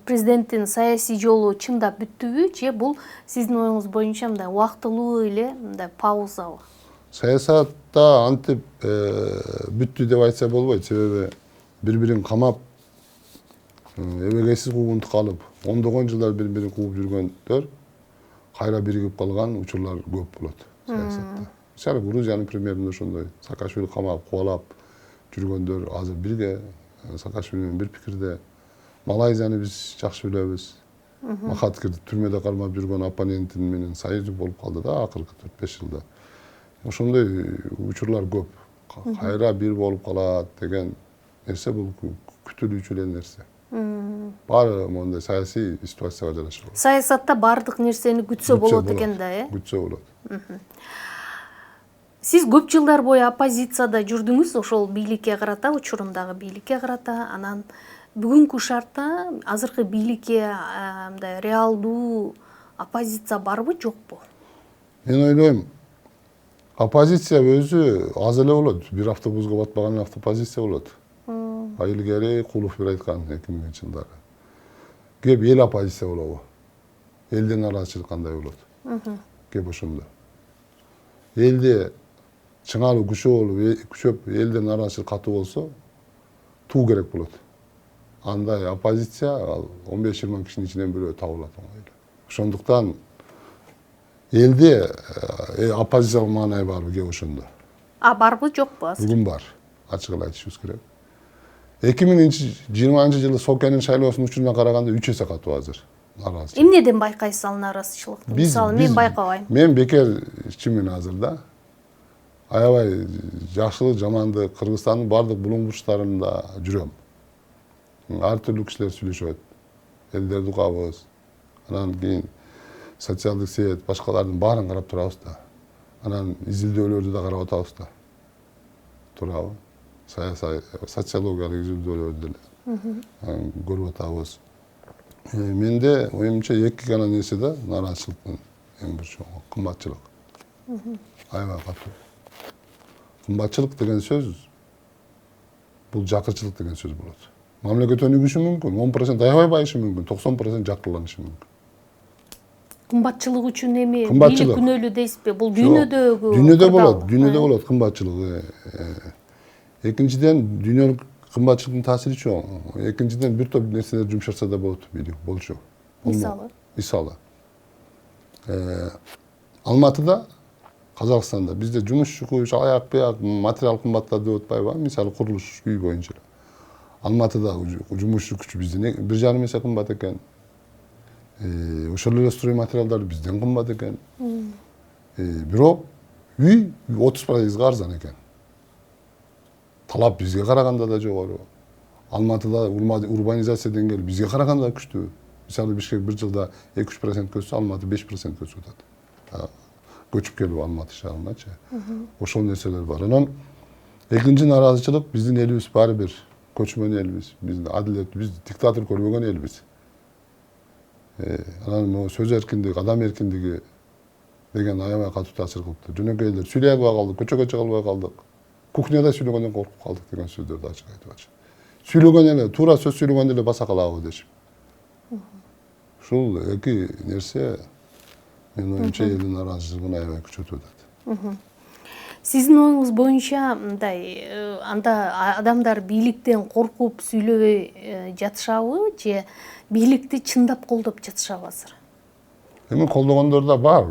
президенттин саясий жолу чындап бүттүбү же бул сиздин оюңуз боюнча мындай убактылуу эле мындай паузабы? Саясатта антип бүттү деп айтса болбойт. Себеби бири-бирин камап, эбегейсиз куугунтукка алып, ондогон жылдар бири-бирин кууп жүргөндөр кайра биригип калган учурлар көп болот саясатта. Мисалы Грузиянын примеринде ошондой. Саакашвили камап, кубалап жүргөндөр азыр бирге, Саакашвили менен бир пикирде. Малайзияны биз жакшы билебиз. Махатхир түрмөдө кармап жүргөн оппонентин менен союздук болуп калды да акыркы 4-5 жылда. Ошондой учурлар көп. Кайра бир болуп калат деген нерсе бул күтүлүүчү эле нерсе. Баары мондай саясий ситуацияга жараша болот. Саясатта баардык нерсени күтсө болот экен да, Күтсө болот. Сиз көп жылдар бою оппозицияда жүрдүңүз, ошол бийликке карата, учурундагы бийликке карата, анан бүгүнкү шартта азыркы бийликке мындай реалдуу оппозиция барбы, жокпу? Мен ойлойм, оппозиция өзү аз эле болот. Бир автобусга батпаган автопозиция болот. Илгери Кулов бир айткан 2000-жылдары. Кеп эл оппозиция болобу? Элден нараазычылык кандай болот? Кеп ошондо. Элде чыңалуу күчөп, элден нараазычылык катуу болсо, туу керек болот. Андай оппозиция 15-20 кишинин ичинен бирөө табылат оңой. Ошондуктан элде оппозициялык маанай барбы кеп ошондо? Барбы, жокпу азыр? Бүгүн бар. Ачык эле айтышыбыз керек. 2020-жылы Сокенин шайлоосунун учуруна караганда 3 эсе катуу азыр. Эмнеден байкайсыз ал нараазычылыкты? Мисалы, мен байкабайм. Мен бекер ичимин азыр да. аябай жакшылык жамандык Кыргызстандын баардык булуң бурчтарында жүрөм. Ар түрлүү кишилер сүйлөшөт. Элдерди угабыз. Анан кийин социалдык сет, башкалардын баарын карап турабыз да. Анан изилдөөлөрдү да карап атабыз да. Туурабы? Социологиялык изилдөөлөрдү деле көрүп атабыз. Менде оюмча эки гана нерсе да нааразычылыктын эң бир чоңу кымбатчылык. Аябай катуу. Кымбатчылык деген сөз бул жакырчылык деген сөз болот. Мамлекет өнүгүшү мүмкүн, 10% аябай байышы мүмкүн, 90% жакырланышы мүмкүн. Кымбатчылык үчүн эми бийлик Кымбатчылык. күнөөлүү дейсизби? Бул дүйнөдөгү Дүйнөдө болот, дүйнөдө болот кымбатчылык. Экинчиден, дүйнөлүк кымбатчылыктын таасири чоң. Экинчиден, бир топ нерселер жумшатса да болот, болчу. Мисалы. Алматыда, Казакстанда бизде жумушчу куюш, аяк бияк материал кымбаттады деп атпайбы? Мисалы курулуш үй боюнча. Алматыда жумушчу күчү бизден 1,5 эсе кымбат экен. Ошол эле строй материалдар бизден кымбат экен. Бирок үй 30% арзан экен. Талап бизге караганда да жогору. Алматыда урбанизация деңгээли бизге караганда да күчтүү. Мисалы Бишкек бир жылда 2-3% өссө, Алматы 5% өсүп атат. Көчүп келип Алматы шаарыначы. Ошол нерселер бар. Анан экинчи нааразычылык биздин элибиз баары бир көчмөн элбиз. Биздин адилет, биз диктатор көрбөгөн элбиз. Анан сөз эркиндиги, адам эркиндиги деген аябай катуу таасир кылыптыр. Жөнөкөйлөр сүйлөй албай калдык, көчөгө чыга албай калдык. Кухняда сүйлөгөндөн коркуп калдык деген сөздөрдү ачык айтып атышат. Сүйлөгөн эле, туура сөз сүйлөгөндө эле баса калабы дешип. Ушул эки нерсе менин оюмча элдин нааразычылыгын аябай күчөтүп атат. Сиздин оюңуз боюнча мындай анда адамдар бийликтен коркуп сүйлөбөй жатышабы же бийликти чындап колдоп жатышабы азыр? Эми колдогондор да бар.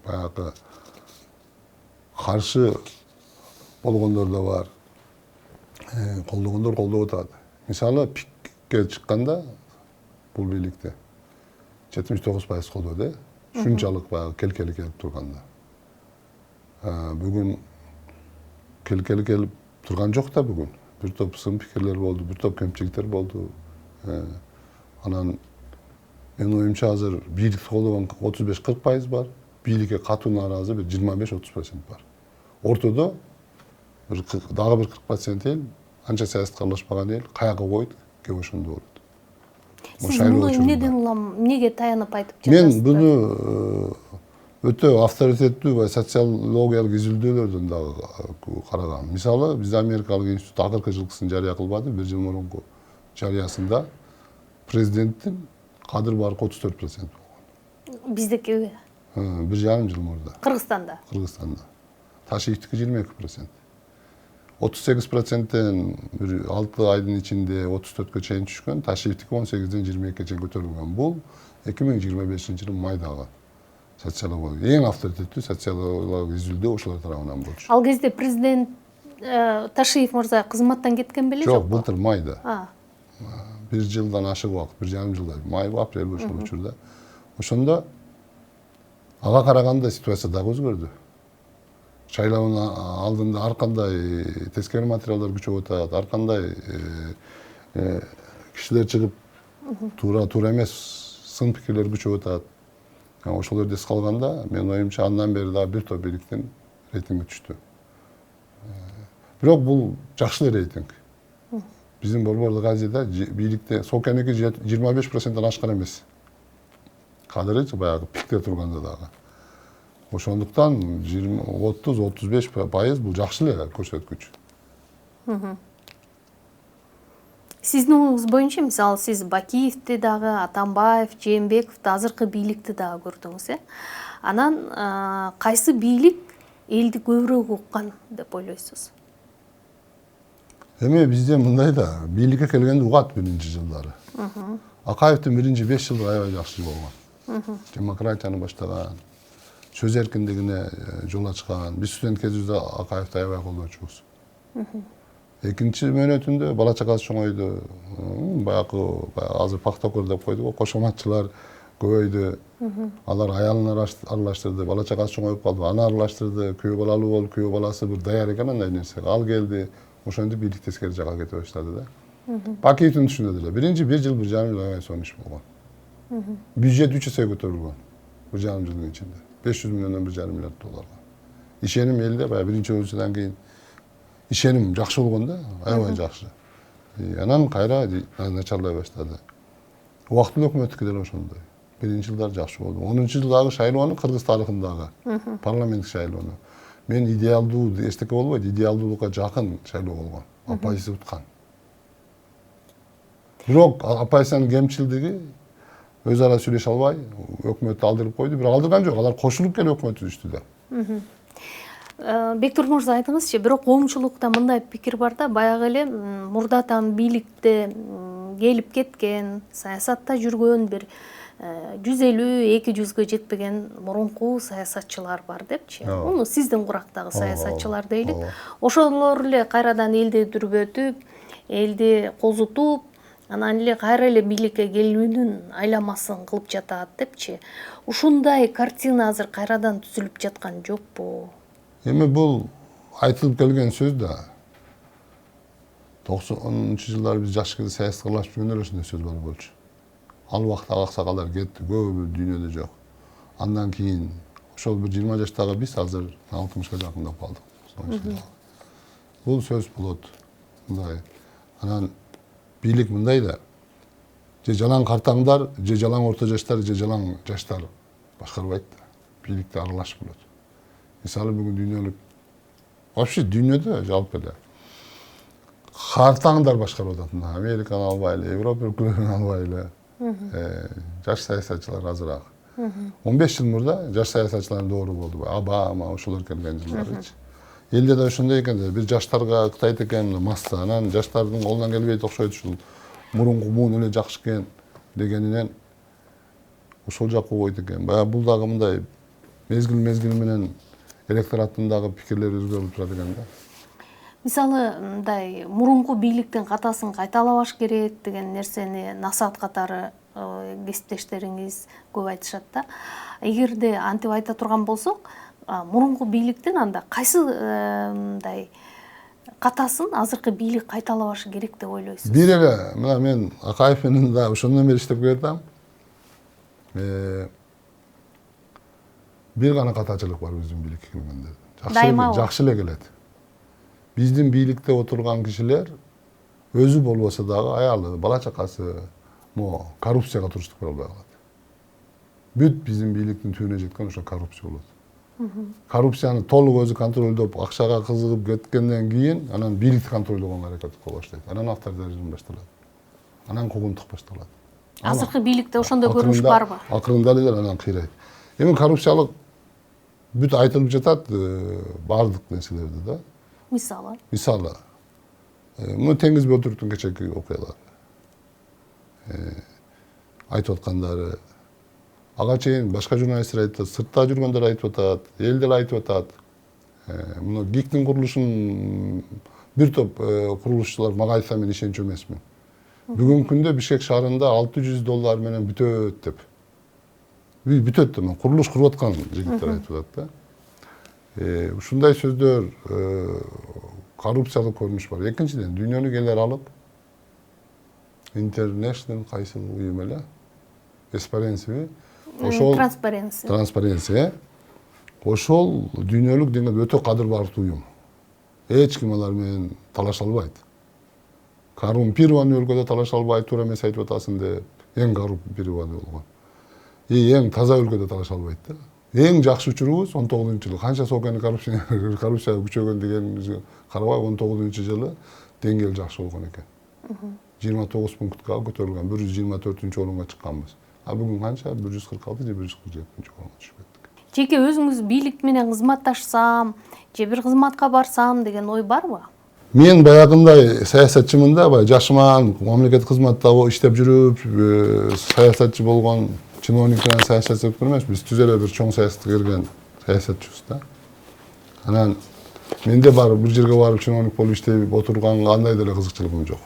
Баягы каршы болгондор да бар. Колдогондор колдоп атат. Мисалы пикке чыкканда бул бийликте 79% колдоду. Шунчалык баягы келкели келип турганда. Бүгүн келкели келип турган жок да бүгүн. Бир топ сын пикирлер болду, бир топ кемчиликтер болду. Анан менин оюмча азыр бийликти колдогон 35-40% бар. Бийликке катуу нааразы бир 25-30% бар. Ортодо дагы бир 40% эл анча саясатка аралашпаган эл каяка койду, кеп ошондо болот. Сиз муну эмнеден улам, эмнеге таянып айтып жатасыз? Мен буну өтө авторитеттүү социологиялык изилдөөлөрдөн дагы карагам. Мисалы, бизде Америкалык институт акыркы жылкысын жарыя кылбады, бир жыл мурунку жарыясында президенттин кадыр баркы 34% болгон. Биздеки 1,5 жыл мурда. Кыргызстанда. Ташиевдики 22%. 38%тен 6 айдын ичинде 34-кө чейин түшкөн, Ташиевдики 18-ден 22-ге чейин көтөрүлгөн. Бул 2025-жылы майдагы социология эң авторитеттүү социологиялык изилдөө ошолор тарабынан болчу. Ал кезде президент Ташиев мырза кызматтан кеткен беле жок? жокпу? Былтыр майда. Бир жылдан ашык убакыт, 1,5 жылда, май, апрель ошол учурда. Ошондо ага караганда ситуация дагы өзгөрдү. Шайлоонун алдында ар кандай тескери материалдар күчөп атат, ар кандай кишилер чыгып туура эмес сын пикирлер күчөп атат. Ошолорду эске алганда, менин оюмча андан бери дагы бир топ бийликтин рейтинги түштү. Бирок бул жакшы эле рейтинг. Биздин Борбордук Азияда бийликте Сокеники 25%ден ашкан эмес. Кадыры баягы пикте турганда дагы. Ошондуктан 30-35% бул жакшы эле көрсөткүч. Сиздин оюңуз боюнча, мисалы, сиз Бакиевди дагы, Атамбаев, Жээнбековду, азыркы бийликти дагы көрдүңүз, Анан кайсы бийлик элди көбүрөөк уккан деп ойлойсуз? Эми бизде мындай да, бийликке келгенди угат биринчи жылдары. Акаевдин биринчи 5 жылы аябай жакшы болгон. Демократияны баштаган, сөз эркиндигине жол ачкан. Биз студент кезибизде Акаевди аябай колдочубуз. Экинчи мөөнөтүндө бала чакасы чоңойду. Баягы азыр пактокор деп койдук, кошоматчылар көбөйдү. Алар аялын аралаштырды, бала чакасы чоңоюп калды, аны аралаштырды, күйөө балалуу болуп, күйөө баласы бир даяр экен андай нерсеге. Ал келди, ошентип бийлик тескери жакка кете баштады да. Пакетин түшүнөт эле. Биринчи 1,5 жыл аябай сонун иш болгон. Бюджет 3 эсе көтөрүлгөн. 1,5 жылдын ичинде. 500 миллиондон 1,5 миллиард долларга. Ишеним элде баягы биринчи өзүнөн кийин ишеним жакшы болгон да, аябай жакшы. Анан кайра начарлай баштады. Убактылуу өкмөттүкү деле ошондой. Биринчи жылдар жакшы болду. 10-жылдагы шайлоону кыргыз тарыхындагы парламенттик шайлоону. Мен идеалдуу эчтеке болбойт, идеалдуулукка жакын шайлоо болгон. Оппозиция уткан. Бирок оппозициянын кемчилдиги өз ара сүйлөшө албай, өкмөттү алдырып койду. Бирок алдырган жок, алар кошулуп келип өкмөт түздү да. Бектур мырза, айтыңызчы, бирок коомчулукта мындай пикир бар да, баягы эле мурдатан бийликте келип кеткен, саясатта жүргөн бир 150-200гө жетпеген мурунку саясатчылар бар депчи. Муну сиздин курактагы саясатчылар дейлик. Ошолор эле кайрадан элди дүрбөтүп, элди козутуп, анан эле кайра эле бийликке келүүнүн айламасын кылып жатат депчи. Ушундай картина азыр кайрадан түзүлүп жаткан жокпу? Эми бул айтылып келген сөз да. 90-жылдары биз жаш кезде саясатка аралашып жүргөндө ошондой сөз бар болчу. Ал убакта аксакалдар кетти, көбү дүйнөдө жок. Андан кийин ошол бир 20 жаштагы биз азыр 60-ка жакындап калдык. Бул сөз болот. Мындай. Анан бийлик мындай да. Же жалаң картаңдар, же жалаң орто жаштар, же жалаң жаштар башкарбайт да. Бийликте аралашып болот. Мисалы бүгүн дүйнөлүк, вообще дүйнөдө жалпы эле картаңдар башкарып атат. Американы албай эле, Европа өлкөлөрүн албай эле. Жаш саясатчылар азыраак. 15 жыл мурда жаш саясатчылардын доору болду. Обама, ошолор келген жылдарычы. Элде да ошондой экен да. Бир жаштарга Кытайда экен масса, анан жаштардын колунан келбейт окшойт ушул. Мурунку муун эле жакшы экен дегенинен ошол жакка койт экен. Баягы бул дагы мындай мезгил менен электораттын дагы пикирлери өзгөрүп турат экен да. Мисалы, мындай мурунку бийликтин катасын кайталабаш керек деген нерсени насаат катары кесиптештериңиз көп айтышат да. Эгерде антип айта турган болсок, мурунку бийликтин анда кайсы мындай катасын азыркы бийлик кайталабашы керек деп ойлойсуз? Бир эле, мына мен Акаев менен да ошондон бери иштеп келатам. Бир гана катачылык бар биздин бийликке келгенде. Жакшы эле келет. Биздин бийликте отурган кишилер өзү болбосо дагы аялы, бала чакасы коррупцияга туруштук боло албай калат. Бүт биздин бийликтин түбүнө жеткен ошо коррупция болот. Коррупцияны толук өзү контролдоп, акчага кызыгып кеткенден кийин анан бийликти контролдогонго аракет кыла баштайт. Анан авторитаризм башталат. Анан куугунтук башталат. Азыркы бийликте ошондой көрүнүш барбы? Акырында эле анан кыйрайт. Эми коррупциялык бүт айтылып жатат баардык нерселерди да. Мисалы? Мисалы, муну Теңиз Бөтүрүктүн кечээки окуялары. Айтып аткандары, ага чейин башка журналисттер айтат, сыртта жүргөндөр айтып атат, эл деле айтып атат. Муну ГИКтин курулушун бир топ курулушчулар мага айтса мен ишенчү эмесмин. Бүгүнкү күндө Бишкек шаарында $600 менен бүтөт деп. Бүтөт деп, курулуш куруп аткан жигиттер айтып атат да. Ушундай сөздөр коррупциялык көрүнүш бар. Экинчиден, дүйнөлүк элдер алып, International кайсы уюм эле? Транспаренция. Ошол дүйнөлүк деңгээлде өтө кадыр бардык уюм. Эч ким алар менен талаша албайт. Коррумпированный өлкөдө талаша албайт, туура эмес айтып атасың деп, эң коррумпированный болгон. Эң таза өлкөдө талаша албайт да. Эң жакшы учурубуз 19-жылы. Канча сокени коррупция күчөгөн дегенибизге карабай 19-жылы деңгээл жакшы болгон экен. 29 пунктка көтөрүлгөн, 124-орунга чыкканбыз. А бүгүн канча? 146 же 147-орунга түшүп кеттик. Жеке өзүңүз бийлик менен кызматташсам, же бир кызматка барсам деген ой барбы? Мен баягындай саясатчымын да, жашман, мамлекеттик кызматта иштеп жүрүп, саясатчы болгон чиновник менен саясатчы өткөн эмес, биз түз эле бир чоң саясатка кирген саясатчыбыз да. Анан менде барып бир жерге барып чиновник болуп иштеп отурганга андай деле кызыкчылыгым жок.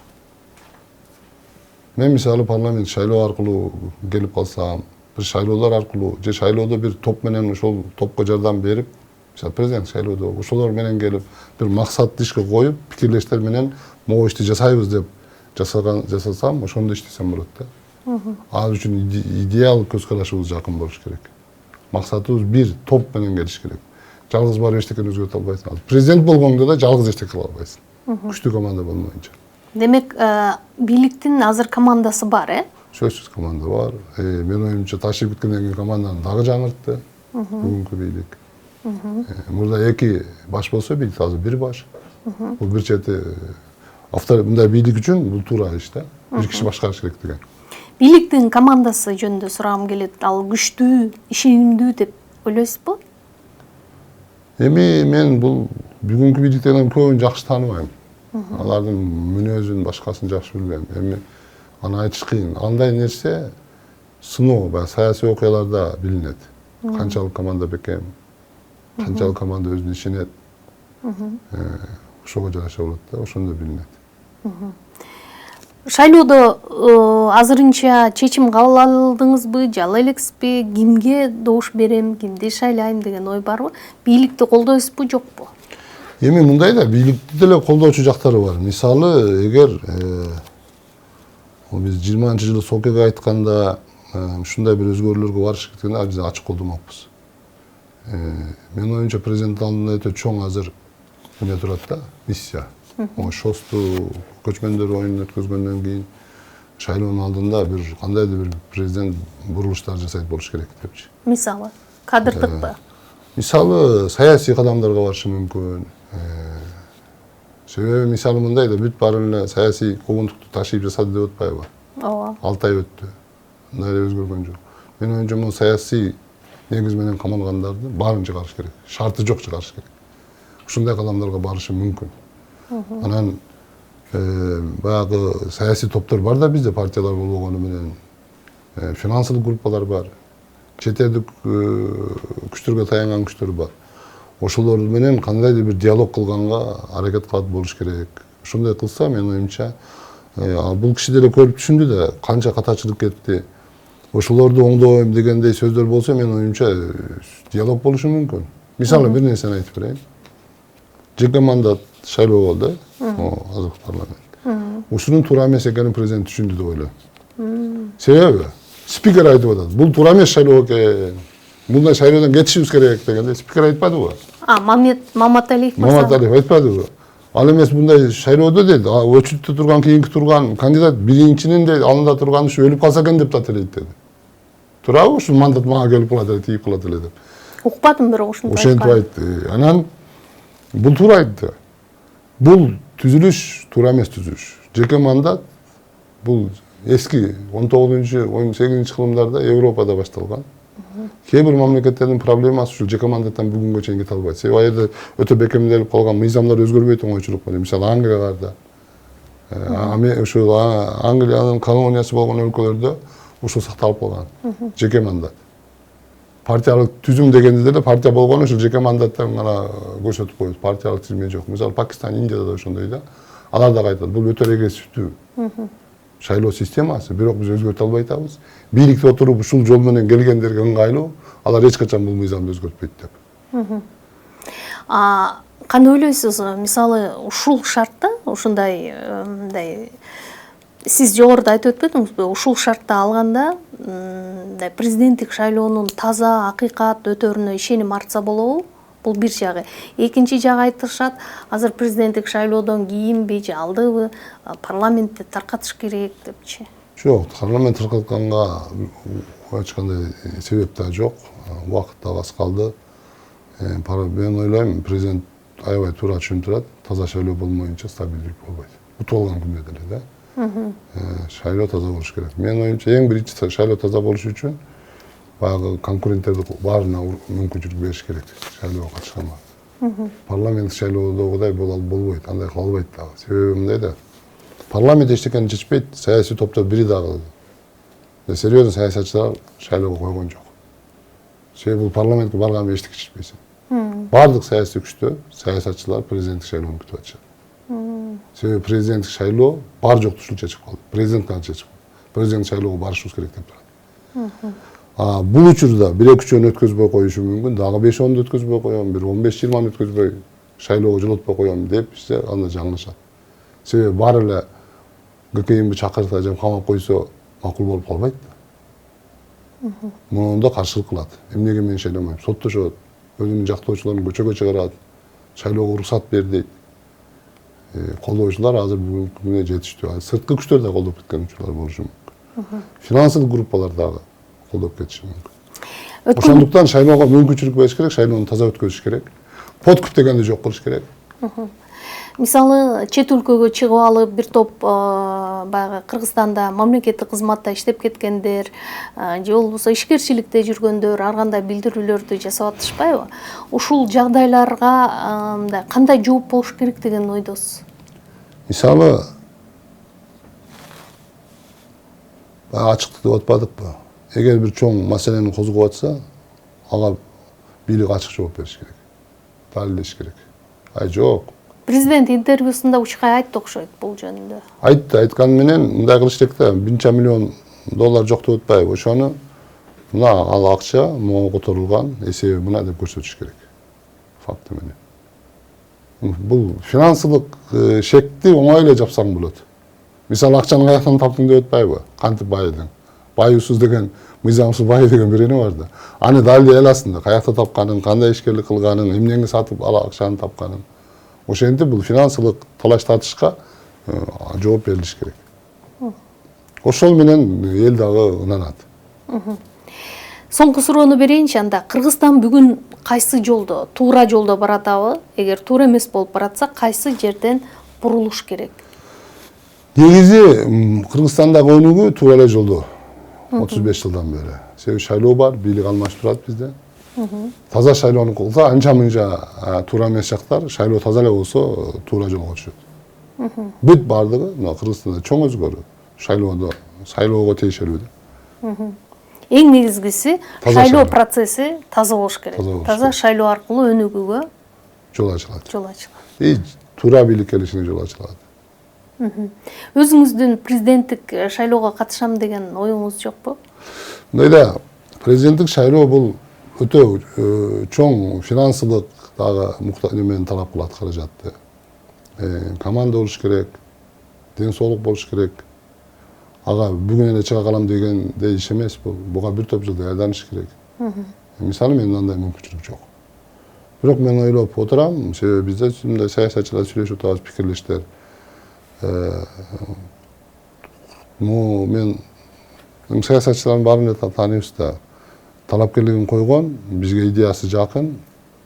Мен мисалы парламент шайлоо аркылуу келип калсам, bir шайлоолор аркылуу же шайлоодо bir топ менен ошол топко жардам берип, мисалы президент шайлоодо ошолор менен келип bir максатты ишке коюп, пикирлештер менен могу ишти жасайбыз деп жасасам, ошондо иштесем болот да. Ал үчүн идеал көз карашыбыз жакын болуш керек. Максатыбыз bir топ менен келиш керек. Жалгыз барып эчтекени өзгөртө албайсың. Президент болгоңдо да жалгыз эчтеке кыла албайсың. Күчтүү команда болмоюнча. Демек, бийликтин азыр командасы бар, Сөзсүз команда бар. Менин оюмча ташып кеткенден кийин команданы дагы жаңыртты. Бүгүнкү бийлик. Мурда 2 баш болсо, бийлик азыр 1 баш. Бул бир чети мындай бийлик үчүн бул туура иш да. Бир киши башкарыш керек деген. Бийликтин командасы жөнүндө сурагым келет. Ал күчтүү, ишенимдүү деп ойлойсузбу? Эми мен бул бүгүнкү бийликтердин көбүн жакшы тааныбайм. Алардын мүнөзүн, башкасын жакшы билбейм. Эми аны айтыш кыйын. Андай нерсе сыноо, баягы саясий окуяларда билинет. Канчалык команда бекем, канчалык команда өзүнө ишенет. Ошого жараша болот да, ошондо билинет. Шайлоодо азырынча чечим кабыл алдыңызбы, же ала элексизби? Кимге добуш берем, кимди шайлайм деген ой барбы? Бийликти колдойсузбу, жокпу? Эми мындай да, бийликти деле колдоочу жактары бар. Мисалы, эгер биз 20-жылы Сокеге айтканда ушундай бир өзгөрүүлөргө барыш керектигине биз ачык колдомокпуз. Менин оюмча президенттин алдында өтө чоң азыр эмне турат да, миссия. ШОСту көчмөндөр оюнун өткөзгөндөн кийин шайлоонун алдында бир кандайдыр бир президент бурулуштар жасайт болуш керек депчи. Мисалы, кадрдыкпы? Мисалы, саясий кадамдарга барышы мүмкүн. Себеби мисалы мындай да, бүт баарын эле саясий куугунтукту ташыйп жасады деп атпайбы? Ооба. 6 ай өттү. Мындай эле өзгөргөн жок. Менин оюмча бул саясий негиз менен камалгандарды баарын чыгарыш керек. Шарты жок чыгарыш керек. Ушундай кадамдарга барышы мүмкүн. Анан баягы саясий топтор бар да бизде, партиялар болгону менен финансылык группалар бар. Чет элдик күчтөргө таянган күчтөр бар. Ошолор менен кандайдыр бир диалог кылганга аракет кылат болуш керек. Ошондой кылса, менин оюмча, бул киши деле көрүп түшүндү да, канча катачылык кетти. Ошолорду оңдойм дегендей сөздөр болсо, менин оюмча, диалог болушу мүмкүн. Мисалы, бир нерсени айтып берейин. Жеке мандат шайлоо болду, азыркы парламент. Ушунун туура эмес экенин президент түшүндү деп ойлойм. Себеби спикер айтып атат, бул туура эмес шайлоо экен. Мындай шайлоодон кетишибиз керек дегенде спикер айтпадыбы? Маматалиев Маматалиев айтпадыбы? Ал эмес мындай шайлоодо дейт, өчүттө турган, кийинки турган кандидат биринчинин де алында турган ушу өлүп калса экен деп да тилейт деди. Туурабы? Ушул мандат мага келип калат эле, тиип калат эле деп. Укпадым, бирок ушундай ошентип айтты. Анан бул туура айтты. Бул түзүлүш туура эмес түзүлүш. Жеке мандат бул эски 19-18 кылымдарда Европада башталган. Кээ бир мамлекеттердин проблемасы ушул жеке мандаттан бүгүнгө чейин кете албайт. Себеби ал жерде өтө бекемделип калган мыйзамдар өзгөрбөйт оңойчулук менен. Мисалы, Англияда, ушул Англиянын колониясы болгон өлкөлөрдө ушул сакталып калган. Жеке мандат. Партиялык түзүм дегенде деле партия болгону ушул жеке мандаттан гана көрсөтүп коет. Партиялык тизме жок. Мисалы, Пакистан, Индияда да ошондой да. Алар дагы айтат, бул өтө регрессивдүү шайлоо системасы, бирок биз өзгөртө албай атабыз. Бийликте отуруп ушул жол менен келгендерге ыңгайлуу, алар эч качан бул мыйзамды өзгөртпөйт деп. Кандай ойлойсуз? Мисалы, ушул шартта, ушундай мындай сиз жогоруда айтып өтпөдүңүзбү? Ушул шартта алганда, президенттик шайлоонун таза, акыйкат өтөрүнө ишеним артса болобу? Бул бир жагы. Экинчи жагы айтышат, азыр президенттик шайлоодон кийинби же алдыбы парламентти таркатыш керек депчи. Жок, парламент таркатканга эч кандай себеп да жок. Убакыт да аз калды. Мен ойлойм, президент аябай туура түшүнүп турат. Таза шайлоо болмоюнча стабилдик болбойт. Утуп алган күндө деле да. Шайлоо таза болуш керек. Менин оюмча, эң биринчи шайлоо таза болуш үчүн баягы конкуренттерди баарына мүмкүнчүлүк бериш керек шайлоого катышканга. Парламент шайлоодогудай болбойт, андай кыла албайт дагы. Себеби мындай да, парламент эчтекени чечпейт, саясий топтор бири дагы. Серьезный саясатчылар шайлоого койгон жок. Себеби бул парламентке барган эчтеке чечпейсиң. Бардык саясий күчтө саясатчылар президенттик шайлоону күтүп атышат. Себеби президенттик шайлоо бар жокту ушул чечип калды. Президент гана чечип калды. Президенттик шайлоого барышыбыз керек деп турат. Бул учурда 1-2 өткөзбөй коюшу мүмкүн, дагы 5-10 өткөзбөй коем, бир 15-20 өткөзбөй шайлоого жолотпой коем деп иште анда жаңылышат. Себеби баары эле ГКМди чакырса же камап койсо макул болуп калбайт да. Муну каршылык кылат. Эмнеге мен шайломойм? Соттошот, өзүнүн жактоочуларын көчөгө чыгарат, шайлоого уруксат бер дейт. Колдоочулар азыр бүгүнкү күнүнө жетиштүү. Сырткы күчтөр да колдоп кеткен учурлар болушу мүмкүн. Финансылык группалар дагы колдоп кетиши мүмкүн. Ошондуктан шайлоого мүмкүнчүлүк бериш керек, шайлоону таза өткөзүш керек. Подкуп дегенди жок кылыш керек. Мисалы, чет өлкөгө чыгып алып, бир топ баягы Кыргызстанда мамлекеттик кызматта иштеп кеткендер, же болбосо ишкерчиликте жүргөндөр ар кандай билдирүүлөрдү жасап атышпайбы? Ушул жагдайларга кандай жооп болуш керек деген ойдосуз? Мисалы, ачыктык деп атпадыкпы? Эгер бир чоң маселени козгоп атса, ага бийлик ачык жооп бериш керек. Далилдеш керек. Жок. Президент интервьюсунда учкай айтты окшойт бул жөнүндө. Айтты, айтканы менен мындай кылыш керек да, $1 миллион жок деп атпайбы? Ошону мына ал акча могу которулган, эсеби мына деп көрсөтүш керек. Факты менен. Бул финансылык шекти оңой эле жапсаң болот. Мисалы, акчаны каяктан таптың деп атпайбы? Кантип байыдың? Байуусуз деген, мыйзамсыз байы деген бир эне бар да. Аны далилдей аласың да, каякта тапканын, кандай ишкерлик кылганын, эмнеге сатып ал акчаны тапканын. Ошентип бул финансылык талаш тартышка жооп берилиш керек. Ошол менен эл дагы ынанат. Соңку суроону берейинчи анда. Кыргызстан бүгүн кайсы жолдо, туура жолдо баратабы? Эгер туура эмес болуп баратса, кайсы жерден бурулуш керек? Негизи Кыргызстандагы өнүгүү туура эле жолдо. 35 жылдан бери. Себеби шайлоо бар, бийлик алмашып турат бизде. Таза шайлоону кылса, анча-мынча туура эмес жактар, шайлоо таза эле болсо, туура жолго түшөт. Бүт бардыгы мына Кыргызстанда чоң өзгөрүү. Шайлоого тийишелүү да. Эң негизгиси шайлоо процесси таза болуш керек. Таза шайлоо аркылуу өнүгүүгө жол ачылат. Жол ачылат. Туура бийлик келишине жол ачылат. Өзүңүздүн президенттик шайлоого катышам деген оюңуз жокпу? Мындай президенттик шайлоо бул өтө чоң финансылык дагы немен талап кылат, каражатты. Команда болуш керек, ден соолук болуш керек. Ага бүгүн эле чыга калам дегенде иш эмес бул. Буга бир топ жыл даярданыш керек. Мисалы, менин андай мүмкүнчүлүк жок. Бирок мен ойлоп отурам, себеби бизде мындай саясатчылар сүйлөшүп атабыз, пикирлештер. Мен саясатчылардын баарын эле тааныйбыз да. Талапкерлигин койгон, бизге идеясы жакын,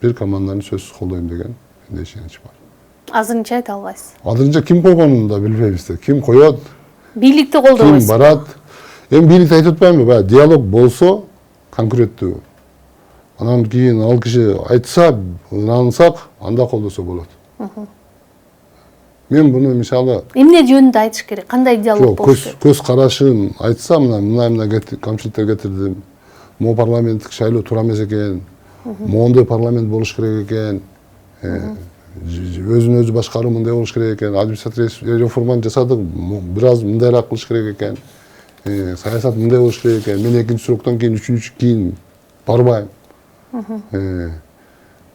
бир команданы сөзсүз колдойм деген менде ишенич бар. Азырынча айта албайсыз. Азырынча ким койгонун да билбейбиз да. Ким коет? Бийликти колдобойсуз. Ким барат? Бийликти айтып атпаймынбы? Баягы диалог болсо, конкреттүү. Анан кийин ал киши айтса, ынансак, анда колдосо болот. Мен буну мисалы эмне жөнүндө айтыш керек? Кандай диалог болуш керек? Көз карашын айтса, мына камчылыктар кетирдим. Могу парламенттик шайлоо туура эмес экен. Моундай парламент болуш керек экен. Өзүн өзү башкаруу мындай болуш керек экен. Административдик реформаны жасадык, бир аз мындайраак кылыш керек экен. Саясат мындай болуш керек экен. Мен экинчи сроктон кийин, үчүнчү кийин барбайм.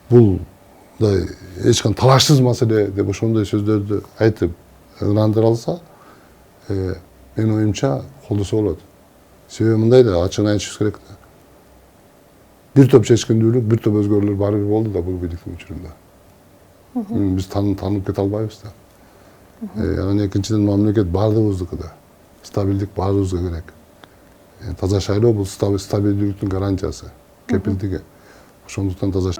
Бул эч кандай талашсыз маселе деп ошондой сөздөрдү айтып ынандыра алса, менин оюмча колдосо болот. Себеби мындай да, ачыгын айтышыбыз керек да. Бир топ чечкиндүүлүк, бир топ өзгөрүүлөр баары бир болду да бул бийликтин учурунда. Биз таанып кете албайбыз да. Анан экинчиден мамлекет баардыгыбыздыкы да. Стабилдик баарыбызга керек. Таза шайлоо бул стабилдүүлүктүн гарантиясы, кепилдиги. Ошондуктан таза